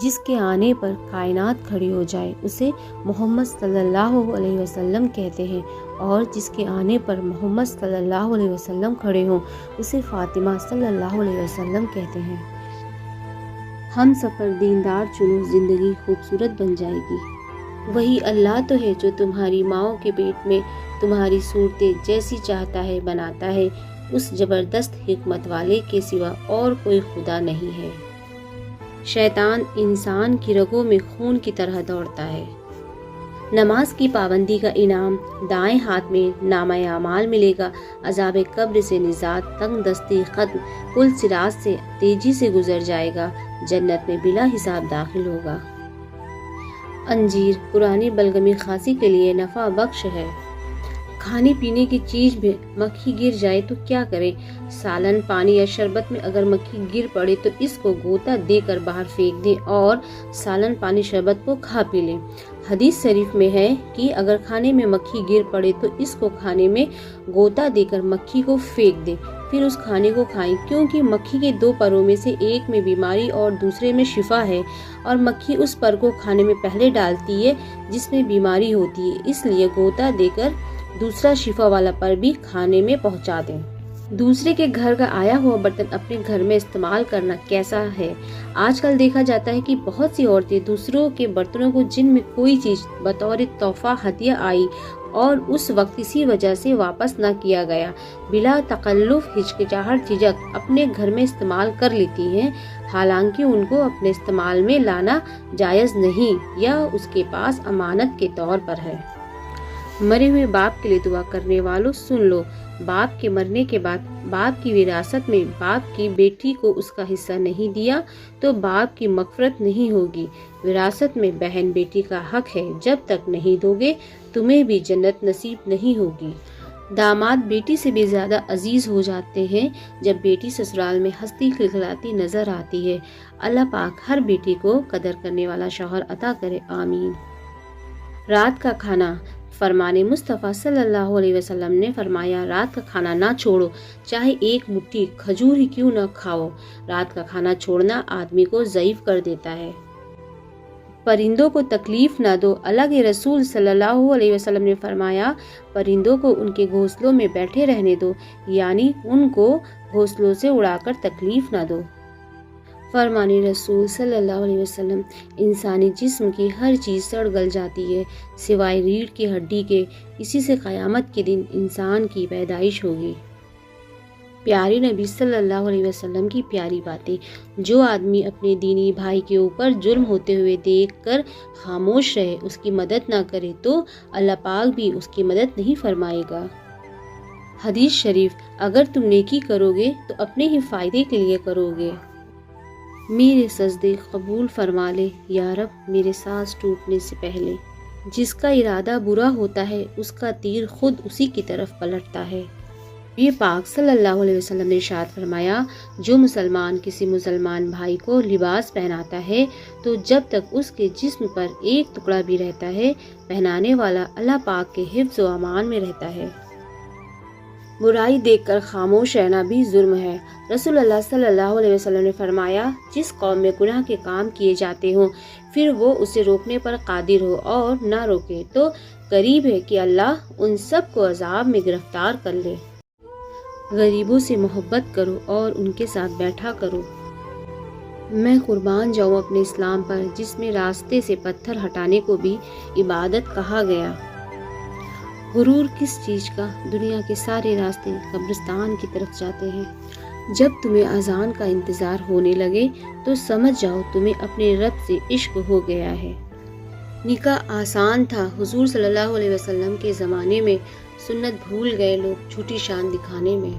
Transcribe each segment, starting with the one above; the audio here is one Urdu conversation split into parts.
جس کے آنے پر کائنات کھڑی ہو جائے اسے محمد صلی اللہ علیہ وسلم کہتے ہیں، اور جس کے آنے پر محمد صلی اللہ علیہ وسلم کھڑے ہوں اسے فاطمہ صلی اللہ علیہ وسلم کہتے ہیں۔ ہم سفر دیندار چنو، زندگی خوبصورت بن جائے گی۔ وہی اللہ تو ہے جو تمہاری ماؤں کے پیٹ میں تمہاری صورتیں جیسی چاہتا ہے بناتا ہے، اس زبردست حکمت والے کے سوا اور کوئی خدا نہیں ہے۔ شیطان انسان کی رگوں میں خون کی طرح دوڑتا ہے۔ نماز کی پابندی کا انعام، دائیں ہاتھ میں نامہ اعمال ملے گا، عذاب قبر سے نجات، تنگ دستی ختم، پل صراط سے تیزی سے گزر جائے گا، جنت میں بلا حساب داخل ہوگا۔ انجیر پرانی بلغمی کھانسی کے لیے نفع بخش ہے۔ کھانے پینے کی چیز میں مکھی گر جائے تو کیا کریں؟ سالن، پانی یا شربت میں اگر مکھی گر پڑے تو اس کو غوطہ دے کر باہر پھینک دیں اور سالن، پانی، شربت کو کھا پی لیں۔ حدیث شریف میں ہے کہ اگر کھانے میں مکھی گر پڑے تو اس کو کھانے میں غوطہ دے کر مکھی کو پھینک دیں، پھر اس کھانے کو کھائیں، کیونکہ مکھی کے دو پروں میں سے ایک میں بیماری اور دوسرے میں شفا ہے، اور مکھی اس پر کو کھانے میں پہلے ڈالتی ہے جس میں بیماری ہوتی ہے، اس لیے غوطہ دے کر دوسرا شفا والا پر بھی کھانے میں پہنچا دیں۔ دوسرے کے گھر کا آیا ہوا برتن اپنے گھر میں استعمال کرنا کیسا ہے؟ آج کل دیکھا جاتا ہے کہ بہت سی عورتیں دوسروں کے برتنوں کو جن میں کوئی چیز بطور تحفہ ہدیہ آئی اور اس وقت کسی وجہ سے واپس نہ کیا گیا، بلا تکلف ہچکچاہٹ جھجک اپنے گھر میں استعمال کر لیتی ہیں، حالانکہ ان کو اپنے استعمال میں لانا جائز نہیں یا اس کے پاس امانت کے طور پر ہے۔ مرے ہوئے باپ کے لیے دعا کرنے والوں سن لو، باپ کے مرنے کے بعد باپ کی وراثت میں باپ کی بیٹی کو اس کا حصہ نہیں دیا تو باپ کی مغفرت نہیں ہوگی۔ وراثت میں بہن بیٹی کا حق ہے، جب تک نہیں دو گے تمہیں بھی جنت نصیب نہیں ہوگی۔ داماد بیٹی سے بھی زیادہ عزیز ہو جاتے ہیں جب بیٹی سسرال میں ہنستی کھلکھلاتی نظر آتی ہے۔ اللہ پاک ہر بیٹی کو قدر کرنے والا شوہر عطا کرے، آمین۔ رات کا کھانا، فرمان مصطفیٰ صلی اللہ علیہ وسلم نے فرمایا، رات کا کھانا نہ چھوڑو، چاہے ایک مٹھی کھجور ہی کیوں نہ کھاؤ۔ رات کا کھانا چھوڑنا آدمی کو ضعیف کر دیتا ہے۔ پرندوں کو تکلیف نہ دو، اللہ کے رسول صلی اللہ علیہ وسلم نے فرمایا، پرندوں کو ان کے گھونسلوں میں بیٹھے رہنے دو، یعنی ان کو گھونسلوں سے اڑا کر تکلیف نہ دو۔ فرمان رسول صلی اللہ علیہ وسلم، انسانی جسم کی ہر چیز سڑ گل جاتی ہے سوائے ریڑھ کی ہڈی کے، اسی سے قیامت کے دن انسان کی پیدائش ہوگی۔ پیارے نبی صلی اللہ علیہ وسلم کی پیاری باتیں، جو آدمی اپنے دینی بھائی کے اوپر جرم ہوتے ہوئے دیکھ کر خاموش رہے، اس کی مدد نہ کرے تو اللہ پاک بھی اس کی مدد نہیں فرمائے گا۔ حدیث شریف، اگر تم نیکی کرو گے تو اپنے ہی فائدے کے لیے کرو گے۔ میرے سجدے قبول فرما لے یا رب میرے سانس ٹوٹنے سے پہلے۔ جس کا ارادہ برا ہوتا ہے اس کا تیر خود اسی کی طرف پلٹتا ہے۔ یہ پاک صلی اللہ علیہ وسلم نے ارشاد فرمایا، جو مسلمان کسی مسلمان بھائی کو لباس پہناتا ہے تو جب تک اس کے جسم پر ایک ٹکڑا بھی رہتا ہے، پہنانے والا اللہ پاک کے حفظ و امان میں رہتا ہے۔ برائی دیکھ کر خاموش رہنا بھی ظلم ہے۔ رسول اللہ صلی اللہ علیہ وسلم نے فرمایا، جس قوم میں گناہ کے کام کیے جاتے ہوں پھر وہ اسے روکنے پر قادر ہو اور نہ روکے تو قریب ہے کہ اللہ ان سب کو عذاب میں گرفتار کر لے۔ غریبوں سے محبت کرو اور ان کے ساتھ بیٹھا کرو۔ میں قربان جاؤں اپنے اسلام پر جس میں راستے سے پتھر ہٹانے کو بھی عبادت کہا گیا۔ غرور کس چیز کا؟ دنیا کے سارے راستے قبرستان کی طرف جاتے ہیں۔ جب تمہیں اذان کا انتظار ہونے لگے تو سمجھ جاؤ تمہیں اپنے رب سے عشق ہو گیا ہے۔ نکاح آسان تھا حضور صلی اللہ علیہ وسلم کے زمانے میں، سنت بھول گئے لوگ جھوٹی شان دکھانے میں۔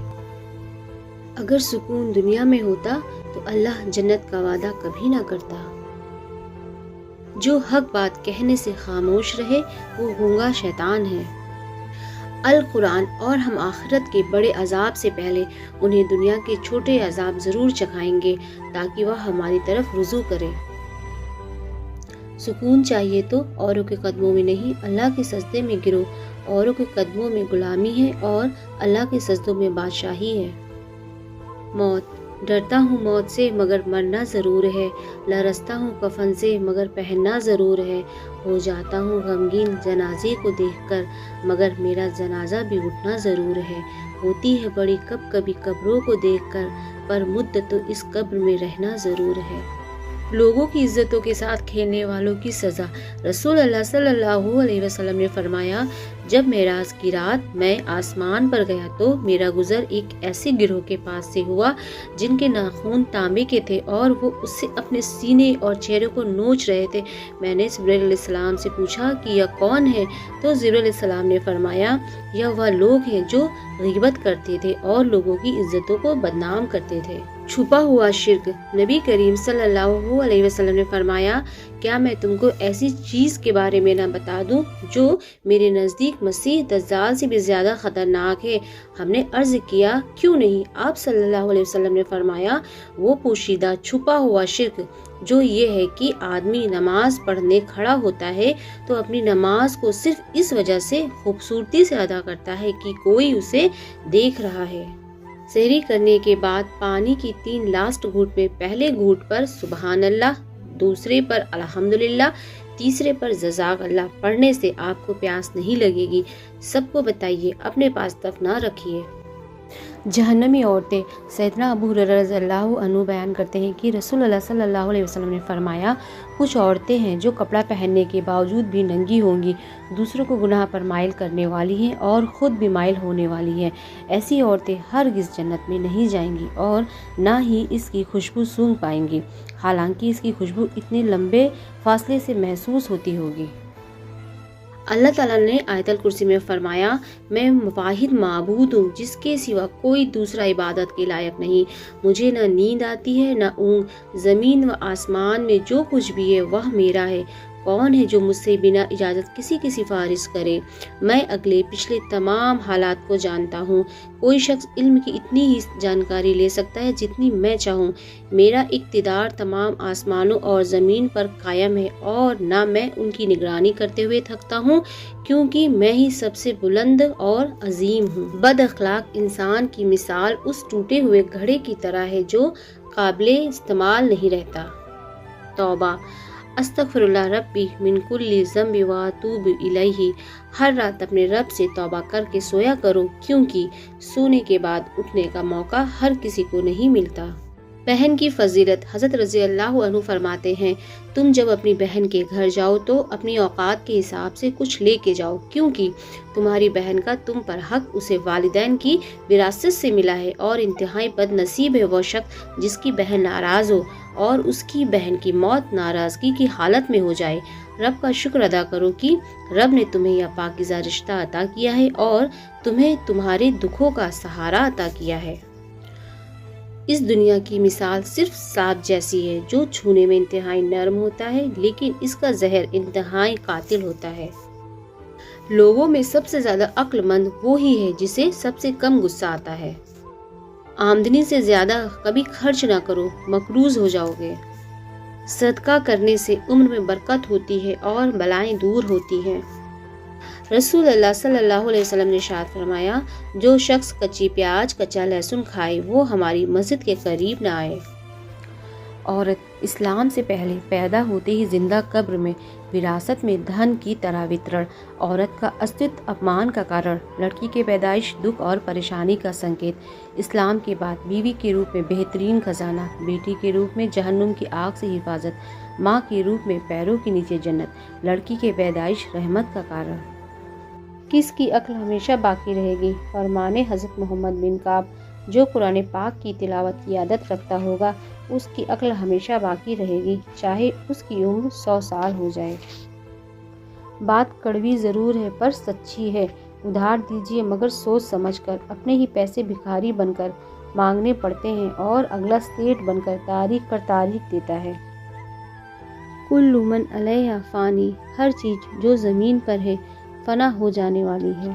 اگر سکون دنیا میں ہوتا تو اللہ جنت کا وعدہ کبھی نہ کرتا۔ جو حق بات کہنے سے خاموش رہے وہ گونگا شیطان ہے۔ القرآن اور ہم آخرت کے بڑے عذاب سے پہلے انہیں دنیا کے چھوٹے عذاب ضرور چکھائیں گے تاکہ وہ ہماری طرف رجوع کرے۔ سکون چاہیے تو اوروں کے قدموں میں نہیں، اللہ کے سجدے میں گرو۔ اوروں کے قدموں میں غلامی ہے اور اللہ کے سجدوں میں بادشاہی ہے۔ موت ڈرتا ہوں موت سے مگر مرنا ضرور ہے، لرزتا ہوں کفن سے مگر پہننا ضرور ہے، ہو جاتا ہوں غمگین جنازے کو دیکھ کر مگر میرا جنازہ بھی اٹھنا ضرور ہے، ہوتی ہے بڑی کبھی قبروں کو دیکھ کر پر مدت تو اس قبر میں رہنا ضرور ہے۔ لوگوں کی عزتوں کے ساتھ کھیلنے والوں کی سزا۔ رسول اللہ صلی اللہ علیہ وسلم نے فرمایا، جب معراج کی رات میں آسمان پر گیا تو میرا گزر ایک ایسے گروہ کے پاس سے ہوا جن کے ناخن تانبے کے تھے اور وہ اس سے اپنے سینے اور چہرے کو نوچ رہے تھے۔ میں نے جبرائیل علیہ السلام سے پوچھا کہ یہ کون ہے؟ تو جبرائیل علیہ السلام نے فرمایا، یہ وہ لوگ ہیں جو غیبت کرتے تھے اور لوگوں کی عزتوں کو بدنام کرتے تھے۔ چھپا ہوا شرک۔ نبی کریم صلی اللہ علیہ وسلم نے فرمایا، کیا میں تم کو ایسی چیز کے بارے میں نہ بتا دوں جو میرے نزدیک مسیح دجال سے بھی زیادہ خطرناک ہے؟ ہم نے عرض کیا، کیوں نہیں؟ آپ صلی اللہ علیہ وسلم نے فرمایا، وہ پوشیدہ چھپا ہوا شرک جو یہ ہے کہ آدمی نماز پڑھنے کھڑا ہوتا ہے تو اپنی نماز کو صرف اس وجہ سے خوبصورتی سے ادا کرتا ہے کہ کوئی اسے دیکھ رہا ہے۔ سحری کرنے کے بعد پانی کی 3 لاسٹ گھونٹ میں پہلے گھونٹ پر سبحان اللہ، دوسرے پر الحمدللہ، تیسرے پر جزاک اللہ پڑھنے سے آپ کو پیاس نہیں لگے گی۔ سب کو بتائیے، اپنے پاس تک نہ رکھیے۔ جہنمی عورتیں۔ سیدنا ابو ہریرہ رضی اللہ عنہ بیان کرتے ہیں کہ رسول اللہ صلی اللہ علیہ وسلم نے فرمایا، کچھ عورتیں ہیں جو کپڑا پہننے کے باوجود بھی ننگی ہوں گی، دوسروں کو گناہ پر مائل کرنے والی ہیں اور خود بھی مائل ہونے والی ہیں۔ ایسی عورتیں ہرگز جنت میں نہیں جائیں گی اور نہ ہی اس کی خوشبو سونگھ پائیں گی، حالانکہ اس کی خوشبو اتنے لمبے فاصلے سے محسوس ہوتی ہوگی۔ اللہ تعالیٰ نے آیت الکرسی میں فرمایا، میں واحد معبود ہوں جس کے سوا کوئی دوسرا عبادت کے لائق نہیں، مجھے نہ نیند آتی ہے نہ اونگ، زمین و آسمان میں جو کچھ بھی ہے وہ میرا ہے، کون ہے جو مجھ سے بنا اجازت کسی کی سفارش کرے؟ میں اگلے پچھلے تمام حالات کو جانتا ہوں، کوئی شخص علم کی اتنی ہی جانکاری لے سکتا ہے جتنی میں چاہوں، میرا اقتدار تمام آسمانوں اور زمین پر قائم ہے اور نہ میں ان کی نگرانی کرتے ہوئے تھکتا ہوں کیونکہ میں ہی سب سے بلند اور عظیم ہوں۔ بد اخلاق انسان کی مثال اس ٹوٹے ہوئے گھڑے کی طرح ہے جو قابل استعمال نہیں رہتا۔ توبہ۔ استغفر اللہ ربی من کل ذنب واتوب الیہ۔ ہر رات اپنے رب سے توبہ کر کے سویا کرو کیونکہ سونے کے بعد اٹھنے کا موقع ہر کسی کو نہیں ملتا۔ بہن کی فضیلت۔ حضرت رضی اللہ عنہ فرماتے ہیں، تم جب اپنی بہن کے گھر جاؤ تو اپنی اوقات کے حساب سے کچھ لے کے جاؤ کیونکہ تمہاری بہن کا تم پر حق اسے والدین کی وراثت سے ملا ہے، اور انتہائی بد نصیب ہے وہ شخص جس کی بہن ناراض ہو اور اس کی بہن کی موت ناراضگی کی حالت میں ہو جائے۔ رب کا شکر ادا کرو کہ رب نے تمہیں یہ پاکیزہ رشتہ عطا کیا ہے اور تمہیں تمہارے دکھوں کا سہارا عطا کیا ہے۔ اس دنیا کی مثال صرف سانپ جیسی ہے جو چھونے میں انتہائی نرم ہوتا ہے لیکن اس کا زہر انتہائی قاتل ہوتا ہے۔ لوگوں میں سب سے زیادہ عقل مند وہی ہے جسے سب سے کم غصہ آتا ہے۔ آمدنی سے زیادہ کبھی خرچ نہ کرو، مقروض ہو جاؤ گے۔ صدقہ کرنے سے عمر میں برکت ہوتی ہے اور بلائیں دور ہوتی ہیں۔ رسول اللہ صلی اللہ علیہ وسلم نے ارشاد فرمایا، جو شخص کچی پیاز کچا لہسن کھائے وہ ہماری مسجد کے قریب نہ آئے۔ عورت اسلام سے پہلے پیدا ہوتے ہی زندہ قبر میں وراثت میں دھن کی طرح وترن، عورت کا استتو اپمان کا کارن، لڑکی کی پیدائش دکھ اور پریشانی کا سنکیت، اسلام کے بعد بیوی کے روپ میں بہترین خزانہ، بیٹی کے روپ میں جہنم کی آگ سے حفاظت، ماں کے روپ میں پیروں کے نیچے جنت، لڑکی کی پیدائش رحمت کا کارن۔ کس کی عقل ہمیشہ باقی رہے گی؟ فرمان حضرت محمد بن کعب، جو قرآن پاک کی تلاوت کی عادت رکھتا ہوگا اس کی عقل ہمیشہ باقی رہے گی، چاہے اس کی عمر 100 سال ہو جائے۔ بات کڑوی ضرور ہے پر سچی ہے، ادھار دیجیے مگر سوچ سمجھ کر، اپنے ہی پیسے بھکاری بن کر مانگنے پڑتے ہیں اور اگلا سیٹ بن کر تاریخ پر تاریخ دیتا ہے۔ کل من علیہا فانی، ہر چیز جو زمین پر ہے فنا ہو جانے والی ہے۔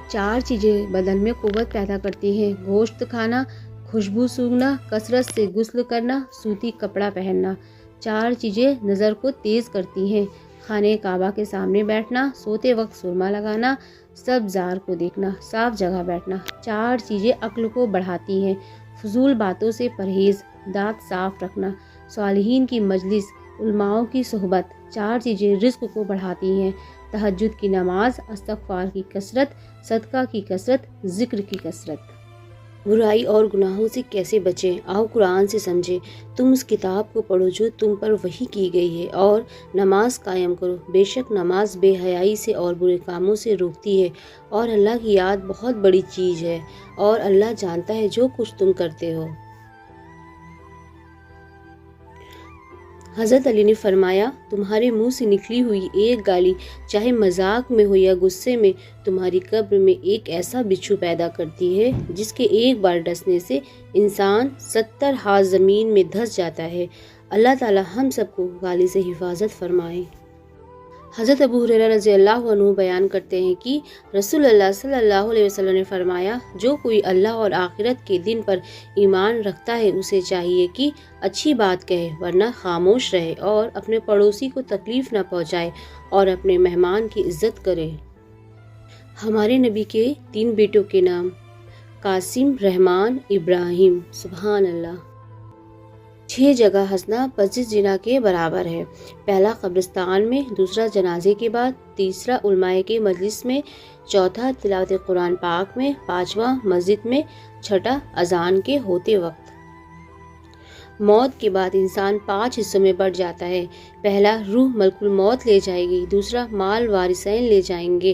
4 چیزیں بدن میں قوت پیدا کرتی ہیں: گوشت کھانا، خوشبو سونگھنا، کثرت سے غسل کرنا، سوتی کپڑا پہننا۔ 4 چیزیں نظر کو تیز کرتی ہیں: خانہ کعبہ کے سامنے بیٹھنا، سوتے وقت سرما لگانا، سبزار کو دیکھنا، صاف جگہ بیٹھنا۔ 4 چیزیں عقل کو بڑھاتی ہیں: فضول باتوں سے پرہیز، دانت صاف رکھنا، صالحین کی مجلس، علماؤں کی صحبت، 4 چیزیں رزق کو بڑھاتی ہیں: تہجد کی نماز، استغفار کی کثرت، صدقہ کی کثرت، ذکر کی کثرت۔ برائی اور گناہوں سے کیسے بچیں؟ آؤ قرآن سے سمجھیں۔ تم اس کتاب کو پڑھو جو تم پر وحی کی گئی ہے، اور نماز قائم کرو۔ بے شک نماز بے حیائی سے اور برے کاموں سے روکتی ہے، اور اللہ کی یاد بہت بڑی چیز ہے، اور اللہ جانتا ہے جو کچھ تم کرتے ہو۔ حضرت علی نے فرمایا، تمہارے منہ سے نکلی ہوئی ایک گالی، چاہے مذاق میں ہو یا غصے میں، تمہاری قبر میں ایک ایسا بچھو پیدا کرتی ہے جس کے ایک بار ڈسنے سے انسان 70 ہاتھ زمین میں دھس جاتا ہے۔ اللہ تعالی ہم سب کو گالی سے حفاظت فرمائے۔ حضرت ابو ہریرہ رضی اللہ عنہ بیان کرتے ہیں کہ رسول اللہ صلی اللہ علیہ وسلم نے فرمایا، جو کوئی اللہ اور آخرت کے دن پر ایمان رکھتا ہے اسے چاہیے کہ اچھی بات کہے ورنہ خاموش رہے، اور اپنے پڑوسی کو تکلیف نہ پہنچائے، اور اپنے مہمان کی عزت کرے۔ ہمارے نبی کے 3 بیٹوں کے نام: قاسم، رحمان، ابراہیم۔ سبحان اللہ۔ 6 جگہ ہنسنا 25 زنا کے برابر ہے: پہلا قبرستان میں، دوسرا جنازے کے بعد، تیسرا علماء کے مجلس میں، چوتھا تلاوت قرآن پاک میں، پانچواں مسجد میں، چھٹا اذان کے ہوتے وقت۔ موت کے بعد انسان 5 حصوں میں بٹ جاتا ہے: پہلا روح ملک الموت لے جائے گی، دوسرا مال وارثین لے جائیں گے،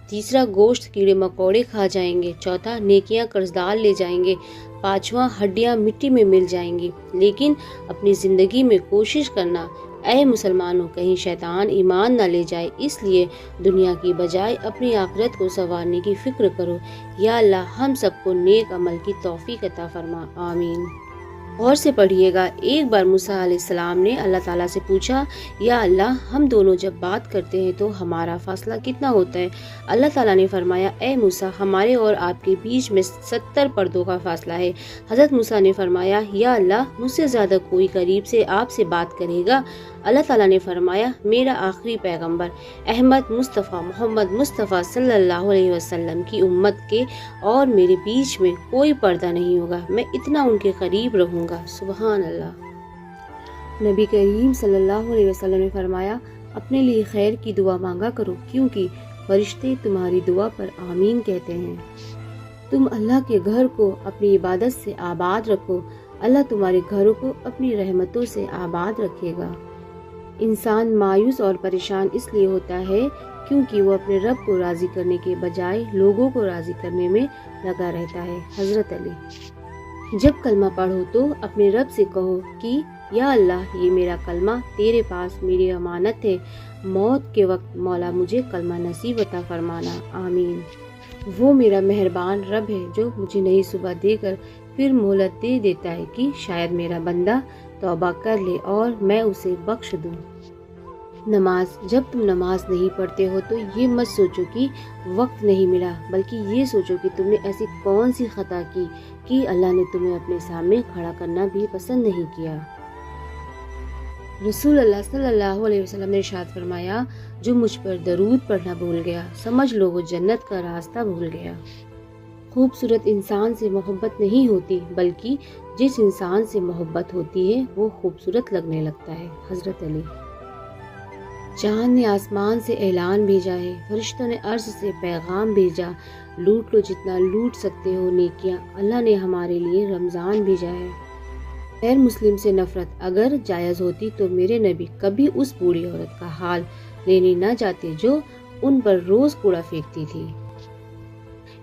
تیسرا گوشت کیڑے مکوڑے کھا جائیں گے، چوتھا نیکیاں قرضدار لے جائیں گے، پانچواں ہڈیاں مٹی میں مل جائیں گی۔ لیکن اپنی زندگی میں کوشش کرنا، اے مسلمانوں، کہیں شیطان ایمان نہ لے جائے، اس لیے دنیا کی بجائے اپنی آخرت کو سنوارنے کی فکر کرو۔ یا اللہ ہم سب کو نیک عمل کی توفیق عطا فرما، آمین۔ غور سے پڑھیے گا۔ ایک بار موسیٰ علیہ السلام نے اللہ تعالیٰ سے پوچھا، یا اللہ ہم دونوں جب بات کرتے ہیں تو ہمارا فاصلہ کتنا ہوتا ہے؟ اللہ تعالیٰ نے فرمایا، اے موسیٰ، ہمارے اور آپ کے بیچ میں 70 پردوں کا فاصلہ ہے۔ حضرت موسیٰ نے فرمایا، یا اللہ مجھ سے زیادہ کوئی قریب سے آپ سے بات کرے گا؟ اللہ تعالیٰ نے فرمایا، میرا آخری پیغمبر احمد مصطفیٰ محمد مصطفیٰ صلی اللہ علیہ وسلم کی امت کے اور میرے بیچ میں کوئی پردہ نہیں ہوگا، میں اتنا ان کے قریب رہوں گا۔ سبحان اللہ۔ نبی کریم صلی اللہ علیہ وسلم نے فرمایا، اپنے لیے خیر کی دعا مانگا کرو، کیونکہ فرشتے تمہاری دعا پر آمین کہتے ہیں۔ تم اللہ کے گھر کو اپنی عبادت سے آباد رکھو، اللہ تمہارے گھروں کو اپنی رحمتوں سے آباد رکھے گا۔ انسان مایوس اور پریشان اس لیے ہوتا ہے کیونکہ وہ اپنے رب کو راضی کرنے کے بجائے لوگوں کو راضی کرنے میں لگا رہتا ہے۔ حضرت علی۔ جب کلمہ پڑھو تو اپنے رب سے کہو کہ یا اللہ، یہ میرا کلمہ تیرے پاس میری امانت ہے، موت کے وقت مولا مجھے کلمہ نصیب عطا فرمانا، آمین۔ وہ میرا مہربان رب ہے جو مجھے نئی صبح دے کر پھر مہلت دے دیتا ہے کہ شاید میرا بندہ توبہ کر لے اور میں اسے بخش دوں۔ نماز۔ جب تم نماز نہیں پڑھتے ہو تو یہ مت سوچو کہ وقت نہیں ملا، بلکہ یہ سوچو کہ تم نے ایسی کون سی خطا کی کہ اللہ نے تمہیں اپنے سامنے کھڑا کرنا بھی پسند نہیں کیا۔ رسول اللہ صلی اللہ علیہ وسلم نے ارشاد فرمایا، جو مجھ پر درود پڑھنا بھول گیا، سمجھ لو وہ جنت کا راستہ بھول گیا۔ خوبصورت انسان سے محبت نہیں ہوتی، بلکہ جس انسان سے محبت ہوتی ہے وہ خوبصورت لگنے لگتا ہے۔ حضرت علی۔ چاند نے آسمان سے اعلان بھیجا ہے، فرشتوں نے عرش سے پیغام بھیجا، لوٹ لو جتنا لوٹ سکتے ہو نیکیاں، اللہ نے ہمارے لیے رمضان بھیجا ہے۔ غیر مسلم سے نفرت اگر جائز ہوتی تو میرے نبی کبھی اس بوڑھی عورت کا حال لینے نہ جاتے جو ان پر روز کوڑا پھینکتی تھی۔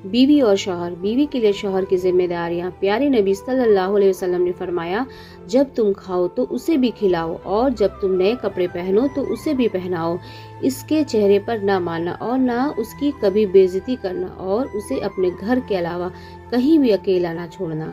بیوی اور شوہر۔ بیوی کے لیے شوہر کی ذمہ داریاں۔ پیارے نبی صلی اللہ علیہ وسلم نے فرمایا، جب تم کھاؤ تو اسے بھی کھلاؤ، اور جب تم نئے کپڑے پہنو تو اسے بھی پہناؤ، اس کے چہرے پر نہ مارنا اور نہ اس کی کبھی بے عزتی کرنا، اور اسے اپنے گھر کے علاوہ کہیں بھی اکیلا نہ چھوڑنا۔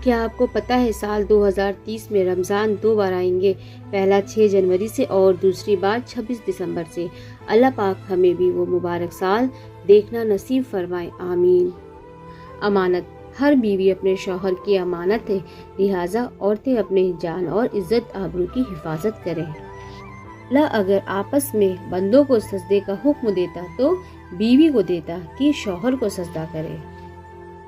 کیا آپ کو پتہ ہے سال 2030 میں رمضان 2 بار آئیں گے، پہلا 6 جنوری سے اور دوسری بار 26 دسمبر سے۔ اللہ پاک ہمیں بھی وہ مبارک سال دیکھنا نصیب فرمائے، آمین۔ امانت۔ ہر بیوی اپنے شوہر کی امانت ہے، لہٰذا عورتیں اپنے جان اور عزت آبرو کی حفاظت کریں۔ اللہ اگر آپس میں بندوں کو سجدے کا حکم دیتا تو بیوی کو دیتا کہ شوہر کو سجدہ کرے۔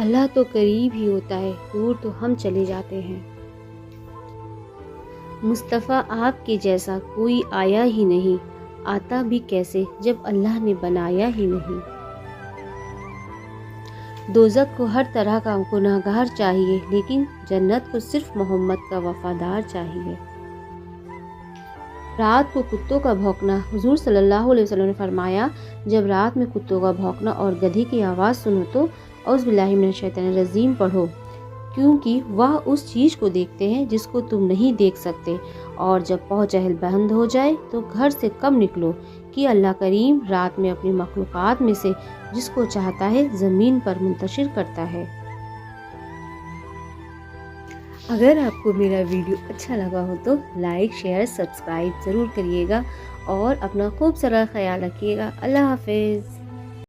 اللہ تو قریب ہی ہوتا ہے، دور تو ہم چلے جاتے ہیں۔ مصطفیٰ آپ کے جیسا کوئی آیا ہی نہیں، آتا بھی کیسے جب اللہ نے بنایا ہی نہیں۔ دوزخ کو ہر طرح کا گناہگار چاہیے، لیکن جنت کو صرف محمد کا وفادار چاہیے۔ رات کو کتوں کا بھونکنا، حضور صلی اللہ علیہ وسلم نے فرمایا، جب رات میں کتوں کا بھونکنا اور گدھے کی آواز سنو تو اعوذ باللہ من الشیطان الرجیم پڑھو، کیونکہ وہ اس چیز کو دیکھتے ہیں جس کو تم نہیں دیکھ سکتے، اور جب پاؤں چہل بند ہو جائے تو گھر سے کم نکلو، کہ اللہ کریم رات میں اپنی مخلوقات میں سے جس کو چاہتا ہے زمین پر منتشر کرتا ہے۔ اگر آپ کو میرا ویڈیو اچھا لگا ہو تو لائک، شیئر، سبسکرائب ضرور کریے گا، اور اپنا خوب سارا خیال رکھیے گا۔ اللہ حافظ۔